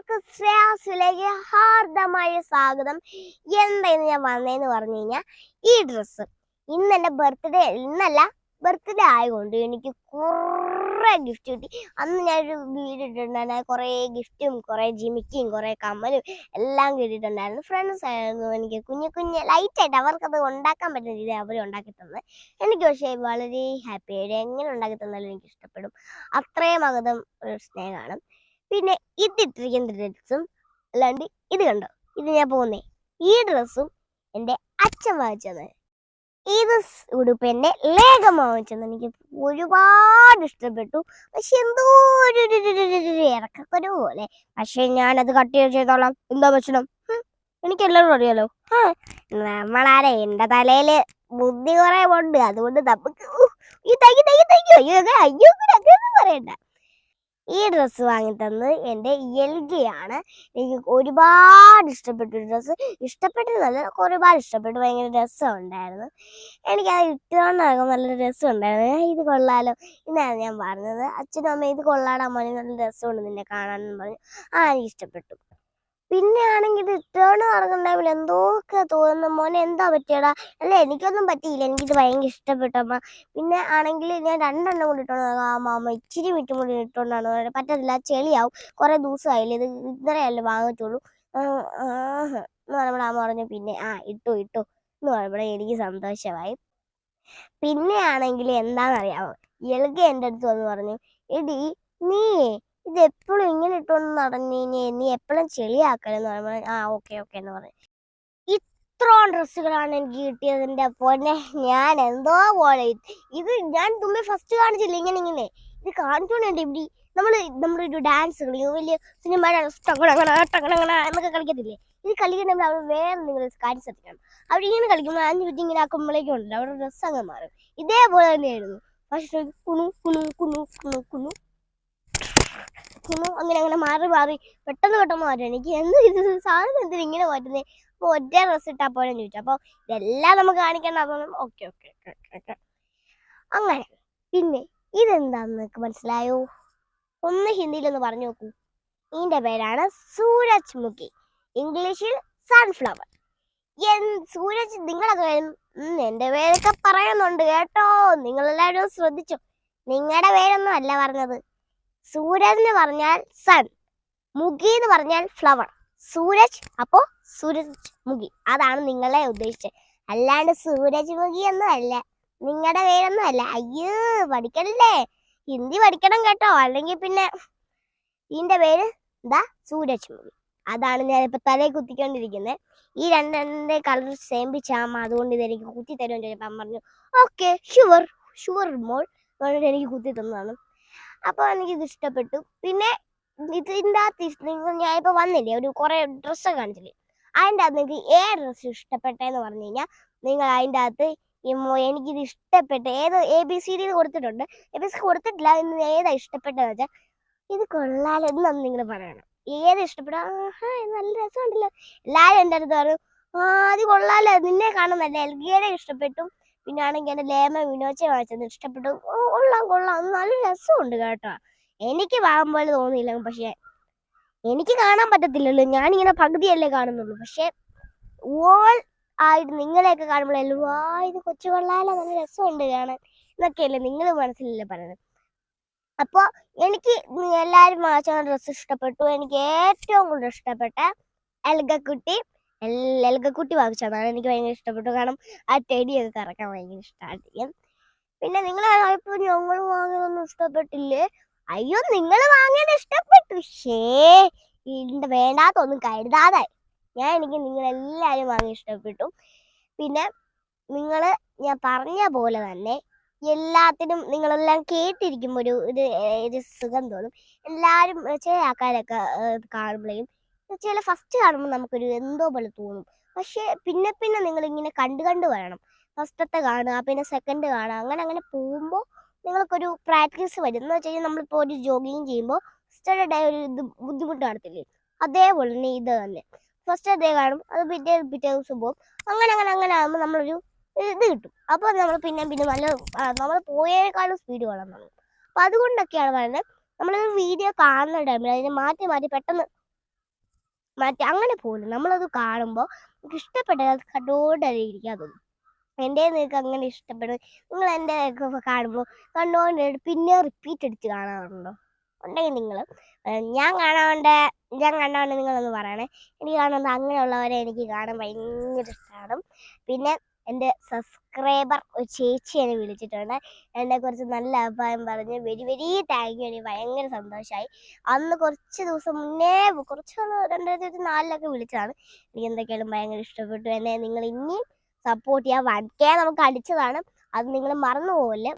എല്ലാവർക്കും ശ്രേയാസിലേക്ക് ഹാർദമായ സ്വാഗതം. എന്തായിരുന്നു ഞാൻ വന്നതെന്ന് പറഞ്ഞു കഴിഞ്ഞാൽ, ഈ ഡ്രസ്സ് ഇന്ന് എൻ്റെ ബർത്ത്ഡേ ആയതുകൊണ്ട് എനിക്ക് കുറേ ഗിഫ്റ്റ് കിട്ടി. അന്ന് ഞാനൊരു വീഡിയോ ഇട്ടിട്ടുണ്ടായിരുന്നു. കുറേ ഗിഫ്റ്റും കുറേ ജിമിക്കും കുറേ കമ്മലും എല്ലാം കിട്ടിയിട്ടുണ്ടായിരുന്നു. ഫ്രണ്ട്സ് ആയിരുന്നു എനിക്ക് കുഞ്ഞ് ലൈറ്റായിട്ട് അവർക്കത് ഉണ്ടാക്കാൻ പറ്റുന്ന രീതിയിൽ അവർ ഉണ്ടാക്കി തന്നത്. എനിക്ക് പക്ഷേ വളരെ ഹാപ്പിയായിട്ട് എങ്ങനെ ഉണ്ടാക്കി തന്നാലും എനിക്ക് ഇഷ്ടപ്പെടും. അത്രയും അകതം ഒരു സ്നേഹമാണ്. പിന്നെ ഇതിട്ടിരിക്കുന്ന ഡ്രസ്സും അല്ലാണ്ട് ഇത് കണ്ടോ, ഇത് ഞാൻ പോകുന്നേ ഈ ഡ്രസ്സും എൻ്റെ അച്ഛൻ വാങ്ങിച്ചത്. ഇത് ഉടുപ്പ് എൻ്റെ ലേഖം വാങ്ങിച്ചത്. എനിക്ക് ഒരുപാട് ഇഷ്ടപ്പെട്ടു. പക്ഷെ എന്തോ ഒരു ഇറക്കക്കൊരു പോലെ. പക്ഷെ ഞാനത് കട്ട് ചെയ്തോളാം. എന്താ പ്രശ്നം? എനിക്കെല്ലാവരും അറിയാലോ. നമ്മളാരെ എൻ്റെ തലയില് ബുദ്ധി കുറെ ഉണ്ട്. അതുകൊണ്ട് നമുക്ക് അയ്യോ പറയണ്ട. ഈ ഡ്രസ്സ് വാങ്ങിത്തന്നത് എൻ്റെ എൽഗയാണ്. എനിക്ക് ഒരുപാട് ഇഷ്ടപ്പെട്ടു. ഡ്രസ്സ് ഇഷ്ടപ്പെട്ടതല്ല, ഒരുപാട് ഇഷ്ടപ്പെട്ടു. ഭയങ്കര രസമുണ്ടായിരുന്നു. എനിക്കത് ഇട്ടുകൊണ്ടാകും നല്ല രസമുണ്ടായിരുന്നു. ഇത് കൊള്ളാലോ എന്നാണ് ഞാൻ പറഞ്ഞത്. അച്ഛനും അമ്മയും ഇത് കൊള്ളാടാ മോനെ, നല്ല രസമുണ്ട് നിന്നെ കാണാനെന്ന് പറഞ്ഞു. എനിക്ക് ഇഷ്ടപ്പെട്ടു. പിന്നെ ആണെങ്കിൽ റിട്ടേൺ നടക്കുന്ന എന്തൊക്കെ തോന്നുന്നു. മോനെ എന്താ പറ്റിയടാ? അല്ല എനിക്കൊന്നും പറ്റിയില്ല, എനിക്കിത് ഭയങ്കര ഇഷ്ടപ്പെട്ടു അമ്മ. പിന്നെ ആണെങ്കിൽ ഞാൻ 2 എണ്ണം കൂടി ഇട്ടോണ്ട് അമ്മ ഇച്ചിരി മിറ്റും കൂടി ഇട്ടോണ്ടാണ് പറ്റത്തില്ല, ചെളിയാവും, കുറേ ദിവസമായില്ലേ, ഇത് ഇന്നലെയല്ലേ വാങ്ങിച്ചുള്ളൂ എന്ന് പറയുമ്പോൾ അമ്മ പറഞ്ഞു പിന്നെ ഇട്ടു എന്ന് പറയുമ്പോൾ എനിക്ക് സന്തോഷമായി. പിന്നെ ആണെങ്കിൽ എന്താണെന്നറിയാമോ, എളുക എൻ്റെ അടുത്ത് വന്ന് പറഞ്ഞു, എടി നീ ഇത് എപ്പോഴും ഇങ്ങനെ ഇട്ടോണ്ട് നടന്നു നീ എപ്പോഴും ചെളിയാക്കലെന്ന് പറയുമ്പോൾ ഓക്കെ എന്ന് പറഞ്ഞു. ഇത്രയും ഡ്രസ്സുകളാണ് എനിക്ക് കിട്ടിയതിൻ്റെ പൊന്നെ. ഞാൻ എന്തോ പോലെ ഇത് ഞാൻ തുമ്പി ഫസ്റ്റ് കാണിച്ചില്ല ഇങ്ങനെ ഇത് കാണിച്ചോണ്ട് ഇവിടെ നമ്മളൊരു ഡാൻസ് കളിക്കും, വലിയ സിനിമ എന്നൊക്കെ കളിക്കത്തില്ലേ. ഇത് കളിക്കണമെങ്കിൽ അവർ വേറെ നിങ്ങൾ കാര്യം ശ്രദ്ധിക്കണം. അവരിങ്ങനെ കളിക്കുമ്പോൾ 5 മിനിറ്റ് ഇങ്ങനെ ആക്കുമ്പോഴേക്കും ഉണ്ടല്ലോ അവരുടെ ഡ്രസ്സ് അങ്ങ് മാറും. ഇതേപോലെ തന്നെയായിരുന്നു. പക്ഷെ കുണു അങ്ങനെ മാറി പെട്ടെന്ന് മാറ്റും. എനിക്ക് ഇത് സാധനം എന്തിനാ ഇങ്ങനെ മാറ്റുന്നത്? അപ്പോൾ ഒറ്റ ഡ്രസ്സ് ഇട്ടാൽ പോലെ ചോദിച്ചു. അപ്പോൾ ഇതെല്ലാം നമുക്ക് കാണിക്കണം. അപ്പം ഓക്കെ അങ്ങനെ. പിന്നെ ഇതെന്താന്ന് നിങ്ങൾക്ക് മനസ്സിലായോ? ഒന്ന് ഹിന്ദിയിലൊന്ന് പറഞ്ഞു നോക്കൂ. ഇതിൻ്റെ പേരാണ് സൂരജ്മുഖി, ഇംഗ്ലീഷിൽ സൺഫ്ലവർ. സൂരജ് നിങ്ങളൊക്കെ എൻ്റെ പേരൊക്കെ പറയുന്നുണ്ട് കേട്ടോ, നിങ്ങളെല്ലാവരും ശ്രദ്ധിച്ചു. നിങ്ങളുടെ പേരൊന്നും അല്ല പറഞ്ഞത്. സൂരജ് എന്ന് പറഞ്ഞാൽ സൺ, മുഖി എന്ന് പറഞ്ഞാൽ ഫ്ലവർ. സൂരജ് അപ്പോ സൂരജ് മുഖി, അതാണ് നിങ്ങളെ ഉദ്ദേശിച്ചത്. അല്ലാണ്ട് സൂരജ് മുഖി ഒന്നും അല്ല, നിങ്ങളുടെ പേരൊന്നും അല്ല. അയ്യോ പഠിക്കണല്ലേ, ഹിന്ദി പഠിക്കണം കേട്ടോ, അല്ലെങ്കിൽ പിന്നെ ഇതിന്റെ പേര് സൂരജ് മുഖി. അതാണ് ഞാനിപ്പോൾ തലയിൽ കുത്തിക്കൊണ്ടിരിക്കുന്നത്. ഈ രണ്ടെണ്ണം കളർ സെയിം പിച്ചാമ്മ, അതുകൊണ്ട് ഇതെനിക്ക് കുത്തി തരുമെന്ന് ചോദിച്ചപ്പോൾ അമ്മ പറഞ്ഞു ഓക്കെ ഷുവർ മോൾ പറഞ്ഞിട്ട് എനിക്ക് കുത്തി തന്നതാണ്. അപ്പോൾ എനിക്കിത് ഇഷ്ടപ്പെട്ടു. പിന്നെ ഇതിൻ്റെ അകത്ത് ഞാനിപ്പോൾ വന്നില്ലേ ഒരു കുറേ ഡ്രസ്സൊക്കെ കാണിച്ചില്ലേ, അതിൻ്റെ അകത്ത് നിങ്ങൾക്ക് ഏത് ഡ്രസ്സ് ഇഷ്ടപ്പെട്ടതെന്ന് പറഞ്ഞു കഴിഞ്ഞാൽ നിങ്ങൾ അതിൻ്റെ അകത്ത് എനിക്കിത് ഇഷ്ടപ്പെട്ട ഏത് ABCD കൊടുത്തിട്ടുണ്ട്. ABC കൊടുത്തിട്ടില്ല, ഇന്ന് ഏതാ ഇഷ്ടപ്പെട്ടതെന്ന് വെച്ചാൽ ഇത് കൊള്ളാലോ എന്നൊന്ന് നിങ്ങൾ പറയണം. ഏത് ഇഷ്ടപ്പെട്ട നല്ല രസമുണ്ടല്ലോ. എല്ലാവരും എൻ്റെ അടുത്ത് പറഞ്ഞു അത് കൊള്ളാലോ, നിന്നെ കാണുന്നല്ലേ. എൽഗയുടെ ഇഷ്ടപ്പെട്ടു. പിന്നെ ആണെങ്കിൽ എൻ്റെ ലേമ വിനോച്ചെ വാങ്ങിച്ചത് ഇഷ്ടപ്പെട്ടു. കൊള്ളാം നല്ല രസമുണ്ട് കേട്ടോ. എനിക്ക് വാങ്ങാൻ പോലെ തോന്നിയില്ല, പക്ഷെ എനിക്ക് കാണാൻ പറ്റത്തില്ലല്ലോ, ഞാനിങ്ങനെ പകുതിയല്ലേ കാണുന്നുള്ളൂ. പക്ഷെ ഓൾ ആയിട്ട് നിങ്ങളെയൊക്കെ കാണുമ്പോഴല്ലോ ഇത് കൊച്ചു കൊള്ളാലോ, നല്ല രസമുണ്ട് കാണാൻ എന്നൊക്കെയല്ലേ നിങ്ങൾ മനസ്സിലല്ലേ പറയുന്നത്. അപ്പോൾ എനിക്ക് എല്ലാവരും വാങ്ങിച്ച ഡ്രസ്സ് ഇഷ്ടപ്പെട്ടു. എനിക്ക് ഏറ്റവും കൂടുതൽ ഇഷ്ടപ്പെട്ട എൽഗക്കുട്ടി വാങ്ങിച്ചതാണ്. എനിക്ക് ഭയങ്കര ഇഷ്ടപ്പെട്ടു. കാരണം ആ ടെടിയൊക്കെ കറക്കാൻ ഭയങ്കര ഇഷ്ടമാണ്. പിന്നെ നിങ്ങൾ ഇപ്പോൾ ഞങ്ങൾ വാങ്ങിയതൊന്നും ഇഷ്ടപ്പെട്ടില്ലേ? അയ്യോ നിങ്ങൾ വാങ്ങിയത് ഇഷ്ടപ്പെട്ടു, ഇതിൻ്റെ വേണ്ടാത്തൊന്നും കരുതാതായി. എനിക്ക് നിങ്ങളെല്ലാവരും വാങ്ങി ഇഷ്ടപ്പെട്ടു. പിന്നെ ഞാൻ പറഞ്ഞ പോലെ തന്നെ എല്ലാത്തിനും നിങ്ങളെല്ലാം കേട്ടിരിക്കുമ്പോൾ ഒരു സുഖം തോന്നും. എല്ലാവരും ചില ആൾക്കാരൊക്കെ കാണുമ്പോഴേക്കും ചില ഫസ്റ്റ് കാണുമ്പോൾ നമുക്കൊരു എന്തോ പോലെ തോന്നും. പക്ഷേ പിന്നെ നിങ്ങളിങ്ങനെ കണ്ടു വരണം. ഫസ്റ്റത്തെ കാണുക, പിന്നെ സെക്കൻഡ് കാണുക, അങ്ങനെ പോകുമ്പോൾ നിങ്ങൾക്കൊരു പ്രാക്ടീസ് വരും. എന്ന് വെച്ച് കഴിഞ്ഞാൽ നമ്മളിപ്പോൾ ഒരു ജോഗിങ് ചെയ്യുമ്പോൾ ഫസ്റ്റ് ഡേ ഒരു ബുദ്ധിമുട്ട് കാണത്തില്ലേ, അതേപോലെ തന്നെ ഇത് തന്നെ. ഫസ്റ്റ് ഡേ കാണും, അത് പിറ്റേ ദിവസം പോകും. അങ്ങനെ ആകുമ്പോൾ നമ്മളൊരു ഇത് കിട്ടും. അപ്പോൾ നമ്മൾ പിന്നെ നല്ല നമ്മൾ പോയേക്കാളും സ്പീഡ് കാണാൻ തുടങ്ങും. അപ്പം അതുകൊണ്ടൊക്കെയാണ് പറയുന്നത്, നമ്മളൊരു വീഡിയോ കാണുന്ന ടൈമിൽ അതിനെ മാറ്റി പെട്ടെന്ന് മറ്റേ അങ്ങനെ പോലും നമ്മളത് കാണുമ്പോൾ നമുക്ക് ഇഷ്ടപ്പെട്ടത് അത് കണ്ടോണ്ടല്ലേ ഇരിക്കാൻ തോന്നും. എൻ്റെ നിങ്ങൾക്ക് അങ്ങനെ ഇഷ്ടപ്പെടും? നിങ്ങൾ എൻ്റെ കാണുമ്പോൾ കണ്ടോണ്ട് പിന്നെ റിപ്പീറ്റ് അടിച്ച് കാണാറുണ്ടോ? ഉണ്ടെങ്കിൽ നിങ്ങൾ ഞാൻ കണ്ടോണ്ട് നിങ്ങളൊന്ന് പറയണേ. എനിക്ക് കാണുന്നത് അങ്ങനെയുള്ളവരെ എനിക്ക് കാണാൻ ഭയങ്കര ഇഷ്ടമാണ്. പിന്നെ എൻ്റെ സബ്സ്ക്രൈബർ ഒരു ചേച്ചി എന്നെ വിളിച്ചിട്ടുണ്ട്. എന്നെക്കുറിച്ച് നല്ല അഭിപ്രായം പറഞ്ഞ് വെരി വെരി താങ്ക് യു. എനിക്ക് ഭയങ്കര സന്തോഷമായി. അന്ന് കുറച്ച് ദിവസം മുന്നേ 2024 വിളിച്ചതാണ്. എനിക്ക് എന്തൊക്കെയാലും ഭയങ്കര ഇഷ്ടപ്പെട്ടു. എന്നെ നിങ്ങൾ ഇനിയും സപ്പോർട്ട് ചെയ്യാൻ 1K നമുക്ക് അടിച്ചതാണ്. അത് നിങ്ങൾ മറന്നു പോകല്ലേ.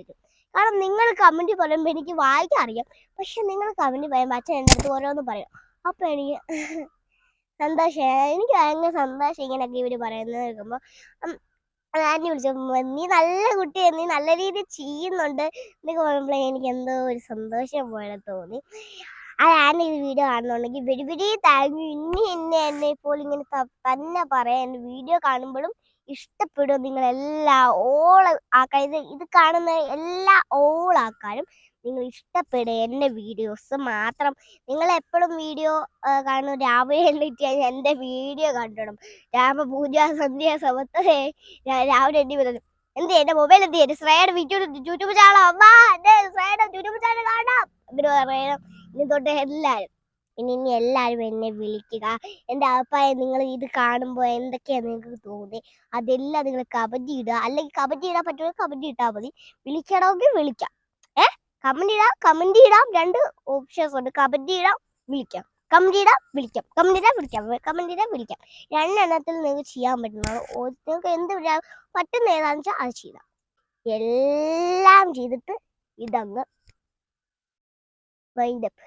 കാരണം നിങ്ങൾ കമൻറ്റ് പറയുമ്പോൾ എനിക്ക് വായിക്കാൻ അറിയാം. പക്ഷെ നിങ്ങൾ കമൻറ്റ് പറയുമ്പോൾ അച്ഛൻ എൻ്റെ അടുത്ത് ഓരോന്ന് പറയും. അപ്പോൾ എനിക്ക് സന്തോഷം. എനിക്ക് ഭയങ്കര സന്തോഷം ഇങ്ങനെയൊക്കെ ഇവർ പറയുന്നത് കേൾക്കുമ്പോൾ. ആന്റി വിളിച്ചപ്പോൾ നീ നല്ല കുട്ടിയെ, നീ നല്ല രീതിയിൽ ചെയ്യുന്നുണ്ട് എന്നൊക്കെ പറയുമ്പോൾ എനിക്ക് എന്തോ ഒരു സന്തോഷം പോലെ തോന്നി. ആ ആന്റി ഇത് വീഡിയോ കാണുന്നുണ്ടെങ്കിൽ വെരി വെരി താങ്ക് യു. ഇനി എന്നെ ഇപ്പോൾ ഇങ്ങനെ തന്നെ പറയാം. എൻ്റെ വീഡിയോ കാണുമ്പോഴും ഇഷ്ടപ്പെടും നിങ്ങളെല്ലാ ആൾക്കാർ ഇത് കാണുന്ന എല്ലാ ആൾക്കാരും നിങ്ങൾ ഇഷ്ടപ്പെടുക എൻ്റെ വീഡിയോസ് മാത്രം. നിങ്ങൾ എപ്പോഴും വീഡിയോ കാണുന്ന രാവിലെ എണീറ്റ് കഴിഞ്ഞാൽ എൻ്റെ വീഡിയോ കണ്ടിടും. പൂജ സന്ധ്യ സമയത്ത് രാവിലെ എണ്ണി വരുന്നു. എൻ്റെ മൊബൈൽ ശ്രേയുടെ യൂട്യൂബ് ചാനൽ അമ്മ എൻ്റെ ശ്രേയുടെ യൂട്യൂബ് ചാനൽ കാണാം ഇവര് പറയണം. ഇനി തൊട്ട് എല്ലാവരും ഇനി എല്ലാവരും എന്നെ വിളിക്കുക. എൻ്റെ അഭിപ്രായം നിങ്ങൾ ഇത് കാണുമ്പോൾ എന്തൊക്കെയാണ് നിങ്ങൾക്ക് തോന്നി അതെല്ലാം നിങ്ങൾ കമൻറ്റ് ഇടുക. അല്ലെങ്കിൽ കമൻറ്റ് ഇടാൻ പറ്റുമെങ്കിൽ കമൻറ്റ് ഇട്ടാൽ മതി. വിളിക്കണമെങ്കിൽ വിളിക്കാം. കമൻറ്റ് ഇടാം. 2 ഓപ്ഷൻസ് ഉണ്ട്. കമൻറ്റ് ഇടാം, വിളിക്കാം. കമൻറ്റ് ഇടാം, വിളിക്കാം. കമൻറ്റ് ഇടാം, വിളിക്കാം. 2 എണ്ണത്തിൽ നിങ്ങൾക്ക് ചെയ്യാൻ പറ്റുന്നതാണ്. നിങ്ങൾക്ക് എന്ത് പറ്റുന്ന ഏതാണെന്ന് വെച്ചാൽ അത് ചെയ്യാം. എല്ലാം ചെയ്തിട്ട് ഇതങ്ങ് വൈൻഡപ്പ്.